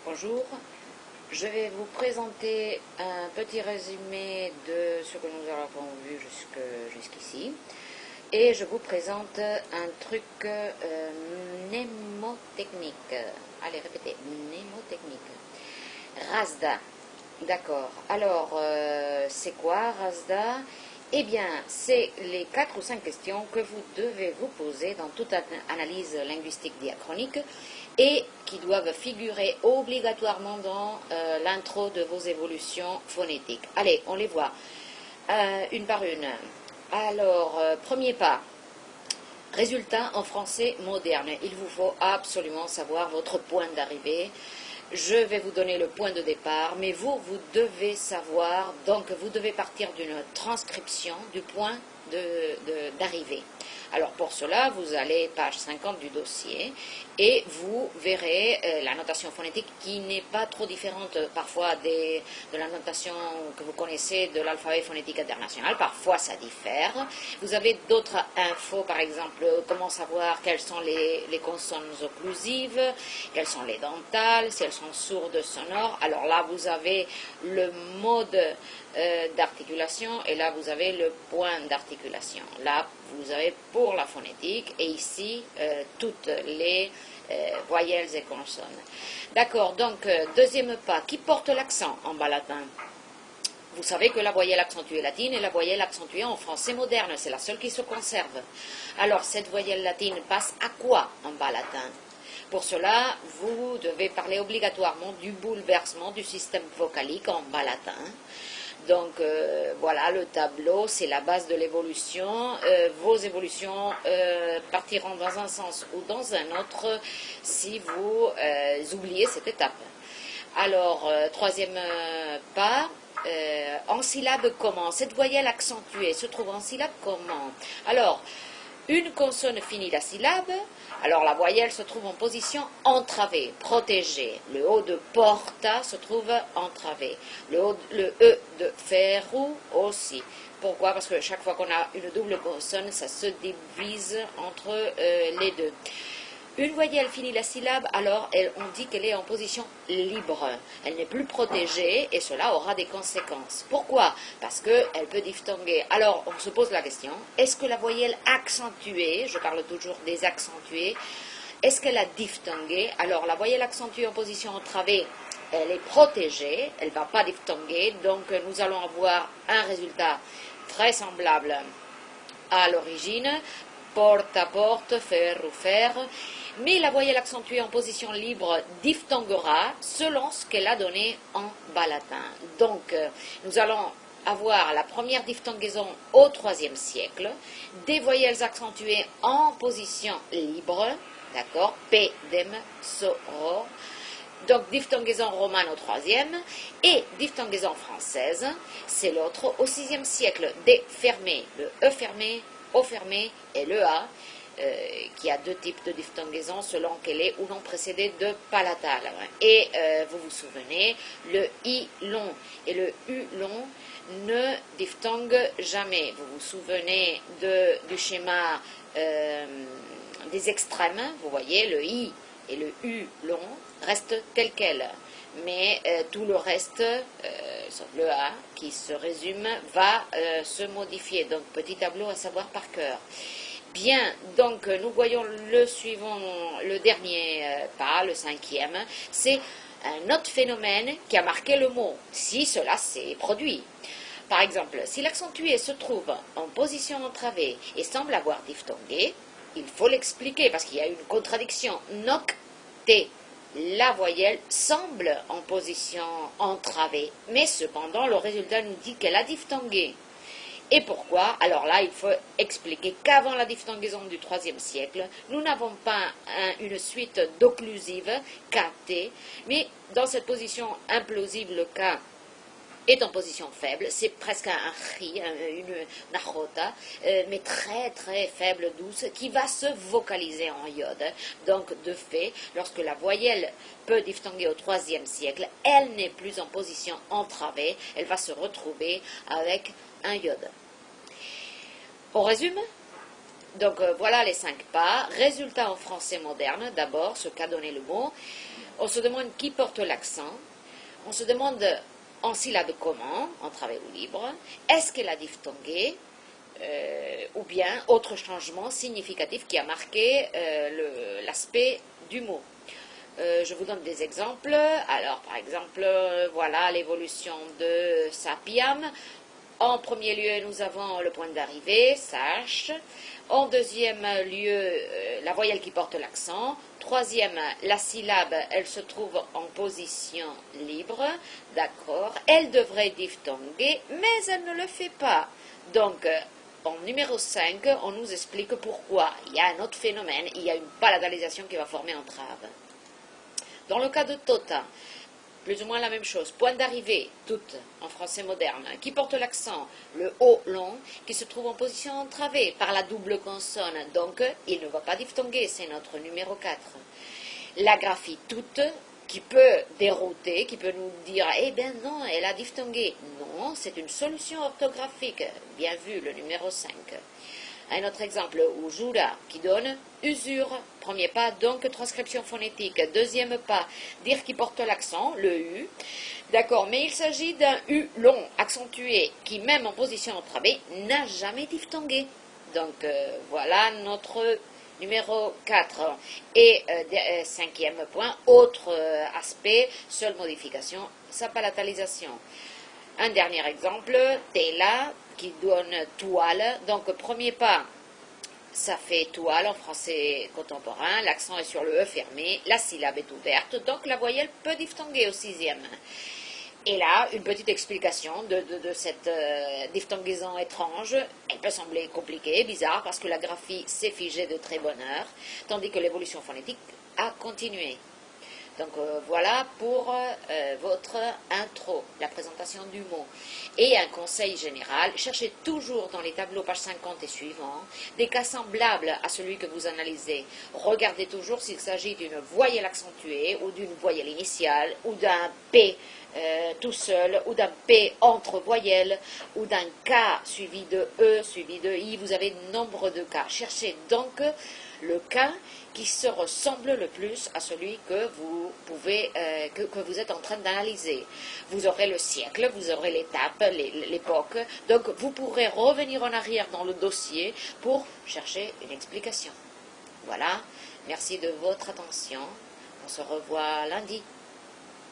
Bonjour, je vais vous présenter un petit résumé de ce que nous avons vu jusqu'ici et je vous présente un truc mnémotechnique. Allez, répétez, mnémotechnique. Rasda, d'accord. Alors, c'est quoi Rasda? Eh bien, c'est les 4 ou 5 questions que vous devez vous poser dans toute analyse linguistique diachronique et qui doivent figurer obligatoirement dans l'intro de vos évolutions phonétiques. Allez, on les voit une par une. Alors, premier pas. Résultat en français moderne. Il vous faut absolument savoir votre point d'arrivée. Je vais vous donner le point de départ, mais vous devez savoir, donc vous devez partir d'une transcription du point d'arrivée. Alors pour cela, vous allez page 50 du dossier et vous verrez la notation phonétique qui n'est pas trop différente parfois de la notation que vous connaissez de l'alphabet phonétique international. Parfois ça diffère. Vous avez d'autres infos, par exemple, comment savoir quelles sont les consonnes occlusives, quelles sont les dentales, si elles sont sourdes, sonores. Alors là, vous avez le mode d'articulation et là, vous avez le point d'articulation. Là, vous avez pour la phonétique et ici, toutes les voyelles et consonnes. D'accord, donc, deuxième pas, qui porte l'accent en bas latin? Vous savez que la voyelle accentuée latine est la voyelle accentuée en français moderne, c'est la seule qui se conserve. Alors, cette voyelle latine passe à quoi en bas latin? Pour cela, vous devez parler obligatoirement du bouleversement du système vocalique en bas latin. Donc voilà, le tableau, c'est la base de l'évolution. Vos évolutions partiront dans un sens ou dans un autre si vous oubliez cette étape. Alors, troisième pas, en syllabe comment? Cette voyelle accentuée se trouve en syllabe comment? Alors, une consonne finit la syllabe, alors la voyelle se trouve en position entravée, protégée. Le O de porta se trouve entravé. Le E de ferru aussi. Pourquoi? Parce que chaque fois qu'on a une double consonne, ça se divise entre les deux. Une voyelle finit la syllabe, alors on dit qu'elle est en position libre. Elle n'est plus protégée et cela aura des conséquences. Pourquoi? Parce qu'elle peut diphtonguer. Alors, on se pose la question, est-ce que la voyelle accentuée, je parle toujours des accentués, est-ce qu'elle a diphtongué? Alors, la voyelle accentuée en position entravée, elle est protégée, elle ne va pas diphtonguer, donc nous allons avoir un résultat très semblable à l'origine. Porte, porte, ferru, fer. Mais la voyelle accentuée en position libre diphtonguera selon ce qu'elle a donné en bas latin. Donc, nous allons avoir la première diphtongaison au IIIe siècle, des voyelles accentuées en position libre, d'accord, P, dem, so, ro. Donc, diphtongaison romane au IIIe et diphtongaison française, c'est l'autre au VIe siècle, D fermé, le E fermé, O fermé et le A, qui a deux types de diphtongaison selon qu'elle est ou non précédée de palatale. Et vous vous souvenez, le I long et le U long ne diphtonguent jamais. Vous vous souvenez du schéma des extrêmes, vous voyez, le I et le U long restent tels quels. Mais tout le reste, sauf le A, qui se résume, va se modifier. Donc, petit tableau à savoir par cœur. Bien, donc nous voyons le suivant, le dernier pas, le cinquième, c'est un autre phénomène qui a marqué le mot, si cela s'est produit. Par exemple, si l'accentué se trouve en position entravée et semble avoir diphtongué, il faut l'expliquer parce qu'il y a une contradiction. Noc, T. La voyelle semble en position entravée, mais cependant le résultat nous dit qu'elle a diphtongué. Et pourquoi? Alors là, il faut expliquer qu'avant la diphtongaison du IIIe siècle, nous n'avons pas une suite d'occlusives, KT, mais dans cette position implausible, le K est en position faible, c'est presque un ri, une narota, mais très très faible, douce, qui va se vocaliser en iode. Donc de fait, lorsque la voyelle peut diphtonguer au IIIe siècle, elle n'est plus en position entravée, elle va se retrouver avec un iode. On résume? Donc voilà les 5 pas. Résultat en français moderne, d'abord, ce qu'a donné le mot. On se demande qui porte l'accent. On se demande en syllabe comment, en travail libre. Est-ce qu'elle a diphtongué ou bien autre changement significatif qui a marqué l'aspect du mot. Je vous donne des exemples. Alors, par exemple, voilà l'évolution de sapiam. En premier lieu, nous avons le point d'arrivée, sache. En deuxième lieu, la voyelle qui porte l'accent. Troisième, la syllabe, elle se trouve en position libre. D'accord. Elle devrait diphtonguer, mais elle ne le fait pas. Donc, en numéro 5, on nous explique pourquoi. Il y a un autre phénomène, il y a une palatalisation qui va former entrave. Dans le cas de tota, plus ou moins la même chose. Point d'arrivée, toute, en français moderne, qui porte l'accent, le O long, qui se trouve en position entravée par la double consonne. Donc, il ne va pas diphtonguer, c'est notre numéro 4. La graphie toute, qui peut dérouter, qui peut nous dire « Eh bien non, elle a diphtongué ». Non, c'est une solution orthographique. Bien vu, le numéro 5. Un autre exemple, ujura, qui donne usure. Premier pas, donc transcription phonétique. Deuxième pas, dire qui porte l'accent, le U. D'accord, mais il s'agit d'un U long, accentué, qui même en position entravée, n'a jamais diphtongué. Donc voilà notre numéro 4. Et cinquième point, autre aspect, seule modification, sa palatalisation. Un dernier exemple, tela, qui donne toile. Donc, premier pas, ça fait toile en français contemporain. L'accent est sur le E fermé, la syllabe est ouverte, donc la voyelle peut diphtonguer au 6e. Et là, une petite explication de cette diphtongaison étrange. Elle peut sembler compliquée, bizarre, parce que la graphie s'est figée de très bonne heure, tandis que l'évolution phonétique a continué. Donc voilà pour votre intro, la présentation du mot. Et un conseil général, cherchez toujours dans les tableaux pages 50 et suivants des cas semblables à celui que vous analysez. Regardez toujours s'il s'agit d'une voyelle accentuée ou d'une voyelle initiale ou d'un P tout seul ou d'un P entre voyelles ou d'un K suivi de E, suivi de I. Vous avez nombre de cas. Cherchez donc le cas qui se ressemble le plus à celui que vous pouvez, que vous êtes en train d'analyser. Vous aurez le siècle, vous aurez l'étape, l'époque, donc vous pourrez revenir en arrière dans le dossier pour chercher une explication. Voilà, merci de votre attention, on se revoit lundi.